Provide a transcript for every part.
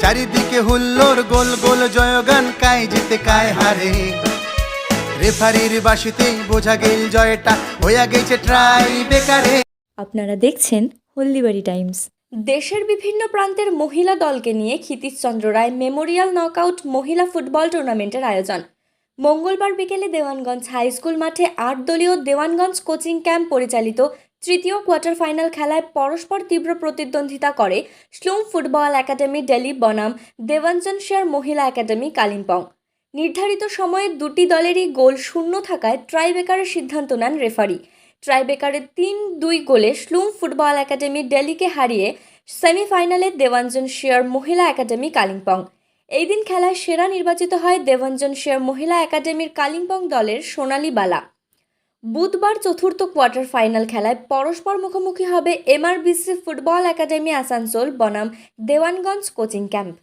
চারিদিকে হুল্লোর গোল গোল জয়গান, কায় জিতে কায় হারে। রেফারির বাঁশিতেই বোঝা গেল জয়টা হইয়া গেছে ট্রাই বেকারে। আপনারা দেখছেন হলদিবাড়ি টাইমস। দেশের বিভিন্ন প্রান্তের মহিলা দলকে নিয়ে ক্ষিতীশচন্দ্র রায় মেমোরিয়াল নকআউট মহিলা ফুটবল টুর্নামেন্টের আয়োজন। মঙ্গলবার বিকেলে দেওয়ানগঞ্জ হাই স্কুল মাঠে 8 দলীয় দেওয়ানগঞ্জ কোচিং ক্যাম্প পরিচালিত তৃতীয় কোয়ার্টার ফাইনাল খেলায় পরস্পর তীব্র প্রতিদ্বন্দ্বিতা করে স্লুম ফুটবল একাডেমি দিল্লি বনাম দেওয়ানজনশিয়ার মহিলা একাডেমি কালিম্পং। নির্ধারিত সময়ে দুটি দলেরই গোল শূন্য থাকায় ট্রাইবেকারের সিদ্ধান্ত নেন রেফারি। ট্রাইবেকারের 3-2 গোলে স্লুম ফুটবল একাডেমি দিল্লিকে হারিয়ে সেমিফাইনালে দেওয়ানজনশিয়ার মহিলা একাডেমি কালিম্পং। এই দিন খেলায় সেরা নির্বাচিত হয় দেওয়ানজনশিয়ার মহিলা একাডেমির কালিম্পং দলের সোনালী বালা। বুধবার চতুর্থ কোয়ার্টার ফাইনাল খেলায় পরস্পর মুখোমুখি হবে এমআরবিসি ফুটবল একাডেমি আসানসোল বনাম দেওয়ানগঞ্জ কোচিং ক্যাম্প।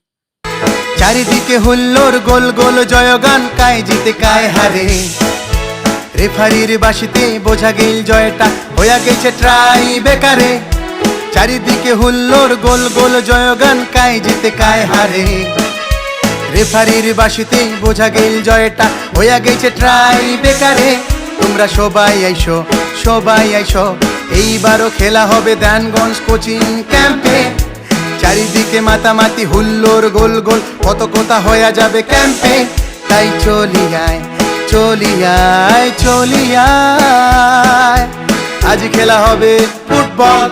চারিদিকে হুল্লোর গোল গোল জয়গান, কায় জিতে কায় হারে। রেফারির বাঁশিতে বোঝা গেল জয়টা হইয়া গেছে ট্রাই বেকারে। চারিদিকে হুল্লোর গোল গোল জয়গান, কায় জিতে কায় হারে। রেফারির বাঁশিতে বোঝা গেল জয়টা হইয়া গেছে ট্রাই বেকারে। তোমরা সবাই আইসো, এইবারও খেলা হবে দেওয়ানগঞ্জ কোচিং ক্যাম্পে। চারিদিকে মাতামাতি হুল্লোর গোল গোল, কত কথা হয়ে যাবে ক্যাম্পে। তাই চলি আয়, আজ খেলা হবে ফুটবল।